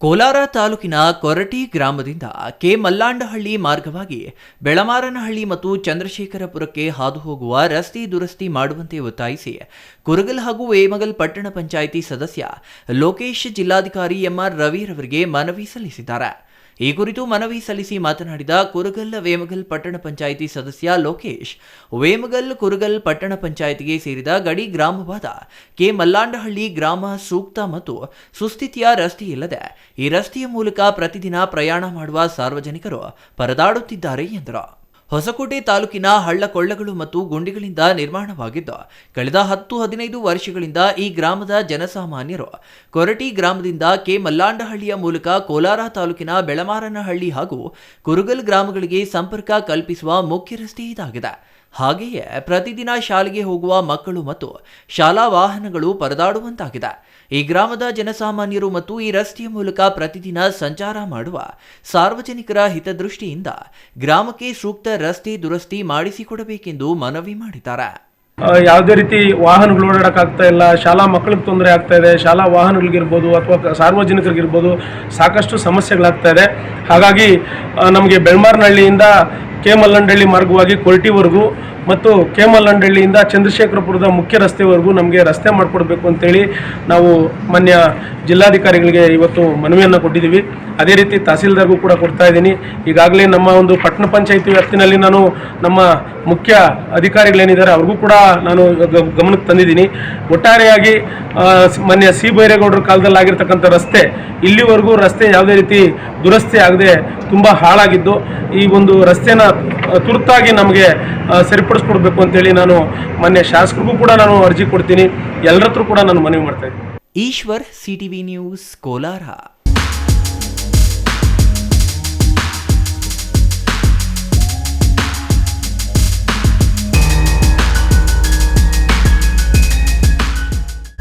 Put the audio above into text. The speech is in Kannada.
ಕೋಲಾರ ತಾಲೂಕಿನ ಕೊರಟಿ ಗ್ರಾಮದಿಂದ ಕೆ ಮಲ್ಲಾಂಡಹಳ್ಳಿ ಮಾರ್ಗವಾಗಿ ಬೆಳಮಾರನಹಳ್ಳಿ ಮತ್ತು ಚಂದ್ರಶೇಖರಪುರಕ್ಕೆ ಹಾದು ಹೋಗುವ ರಸ್ತೆ ದುರಸ್ತಿ ಮಾಡುವಂತೆ ಒತ್ತಾಯಿಸಿ ಕುರುಗಲ್ ಹಾಗೂ ವೇಮಗಲ್ ಪಟ್ಟಣ ಪಂಚಾಯಿತಿ ಸದಸ್ಯ ಲೋಕೇಶ್ ಜಿಲ್ಲಾಧಿಕಾರಿ ಎಂಆರ್ ರವಿರವರಿಗೆ ಮನವಿ ಸಲ್ಲಿಸಿದ್ದಾರೆ. ಈ ಕುರಿತು ಮನವಿ ಸಲ್ಲಿಸಿ ಮಾತನಾಡಿದ ಕುರುಗಲ್ ವೇಮಗಲ್ ಪಟ್ಟಣ ಪಂಚಾಯಿತಿ ಸದಸ್ಯ ಲೋಕೇಶ್, ವೇಮಗಲ್ ಕುರುಗಲ್ ಪಟ್ಟಣ ಪಂಚಾಯಿತಿಗೆ ಸೇರಿದ ಗಡಿ ಗ್ರಾಮವಾದ ಕೆ ಮಲ್ಲಾಂಡಹಳ್ಳಿ ಗ್ರಾಮ ಸೂಕ್ತ ಮತ್ತು ಸುಸ್ಥಿತಿಯ ರಸ್ತೆಯಿಲ್ಲದೆ ಈ ರಸ್ತೆಯ ಮೂಲಕ ಪ್ರತಿದಿನ ಪ್ರಯಾಣ ಮಾಡುವ ಸಾರ್ವಜನಿಕರು ಪರದಾಡುತ್ತಿದ್ದಾರೆ ಎಂದರು. ಹೊಸಕೋಟೆ ತಾಲೂಕಿನ ಹಳ್ಳಕೊಳ್ಳಗಳು ಮತ್ತು ಗುಂಡಿಗಳಿಂದ ನಿರ್ಮಾಣವಾಗಿದ್ದು ಕಳೆದ 10-15 ವರ್ಷಗಳಿಂದ ಈ ಗ್ರಾಮದ ಜನಸಾಮಾನ್ಯರು ಕೊರಟಿ ಗ್ರಾಮದಿಂದ ಕೆ ಮಲ್ಲಾಂಡಹಳ್ಳಿಯ ಮೂಲಕ ಕೋಲಾರ ತಾಲೂಕಿನ ಬೆಳಮಾರನಹಳ್ಳಿ ಹಾಗೂ ಕುರುಗಲ್ ಗ್ರಾಮಗಳಿಗೆ ಸಂಪರ್ಕ ಕಲ್ಪಿಸುವ ಮುಖ್ಯ ರಸ್ತೆ ಇದಾಗಿದೆ. ಹಾಗೆಯೇ ಪ್ರತಿದಿನ ಶಾಲೆಗೆ ಹೋಗುವ ಮಕ್ಕಳು ಮತ್ತು ಶಾಲಾ ವಾಹನಗಳು ಪರದಾಡುವಂತಾಗಿದೆ. ಈ ಗ್ರಾಮದ ಜನಸಾಮಾನ್ಯರು ಮತ್ತು ಈ ರಸ್ತೆಯ ಮೂಲಕ ಪ್ರತಿದಿನ ಸಂಚಾರ ಮಾಡುವ ಸಾರ್ವಜನಿಕರ ಹಿತದೃಷ್ಟಿಯಿಂದ ಗ್ರಾಮಕ್ಕೆ ಸೂಕ್ತ ರಸ್ತೆ ದುರಸ್ತಿ ಮಾಡಿಸಿಕೊಡಬೇಕೆಂದು ಮನವಿ ಮಾಡಿದ್ದಾರೆ. ಯಾವುದೇ ರೀತಿ ವಾಹನಗಳು ಓಡಾಡೋಕ್ಕಾಗ್ತಾ ಇಲ್ಲ, ಶಾಲಾ ಮಕ್ಕಳಿಗೆ ತೊಂದರೆ ಆಗ್ತಾ ಇದೆ, ಶಾಲಾ ವಾಹನಗಳಿಗಿರ್ಬೋದು ಅಥವಾ ಸಾರ್ವಜನಿಕರಿಗಿರ್ಬೋದು ಸಾಕಷ್ಟು ಸಮಸ್ಯೆಗಳಾಗ್ತಾ ಇದೆ. ಹಾಗಾಗಿ ನಮಗೆ ಬೆಳಮಾರನಹಳ್ಳಿಯಿಂದ ಕೆ ಮಲ್ಲಂಡಹಳ್ಳಿ ಮಾರ್ಗವಾಗಿ ಕೊರಟಿವರೆಗೂ ಮತ್ತು ಕೆ ಮಲ್ಲಂಡಹಳ್ಳಿಯಿಂದ ಚಂದ್ರಶೇಖರಪುರದ ಮುಖ್ಯ ರಸ್ತೆವರೆಗೂ ನಮಗೆ ರಸ್ತೆ ಮಾಡಿಕೊಡ್ಬೇಕು ಅಂತೇಳಿ ನಾವು ಮಾನ್ಯ ಜಿಲ್ಲಾಧಿಕಾರಿಗಳಿಗೆ ಇವತ್ತು ಮನವಿಯನ್ನು ಕೊಟ್ಟಿದ್ದೀವಿ. ಅದೇ ರೀತಿ ತಹಸೀಲ್ದಾರ್ಗೂ ಕೂಡ ಕೊಡ್ತಾ ಇದ್ದೀನಿ. ಈಗಾಗಲೇ ನಮ್ಮ ಒಂದು ಪಟ್ಟಣ ಪಂಚಾಯಿತಿ ವ್ಯಾಪ್ತಿನಲ್ಲಿ ನಾನು ನಮ್ಮ ಮುಖ್ಯ ಅಧಿಕಾರಿಗಳೇನಿದ್ದಾರೆ ಅವ್ರಿಗೂ ಕೂಡ ನಾನು ಗಮನಕ್ಕೆ ತಂದಿದ್ದೀನಿ. ಒಟ್ಟಾರೆಯಾಗಿ ಮಾನ್ಯ ಸಿ ಬೈರೇಗೌಡರ ಕಾಲದಲ್ಲಿ ಆಗಿರ್ತಕ್ಕಂಥ ರಸ್ತೆ ಇಲ್ಲಿವರೆಗೂ ರಸ್ತೆ ಯಾವುದೇ ರೀತಿ ದುರಸ್ತಿ ಆಗದೆ ತುಂಬ ಹಾಳಾಗಿದ್ದು, ಈ ಒಂದು ರಸ್ತೆನ ತುರ್ತಾಗಿ ನಮಗೆ ಸರಿಪಡಿಸ್ಕೊಡ್ಬೇಕು ಅಂತೇಳಿ ನಾನು ಮಾನ್ಯ ಶಾಸಕರಿಗೂ ಕೂಡ ನಾನು ಅರ್ಜಿ ಕೊಡ್ತೀನಿ. ಎಲ್ಲರ ಹತ್ರ ಕೂಡ ನಾನು ಮನವಿ ಮಾಡ್ತಾ ಇದ್ದೀನಿ. Ishwar, CTV news, Kolar.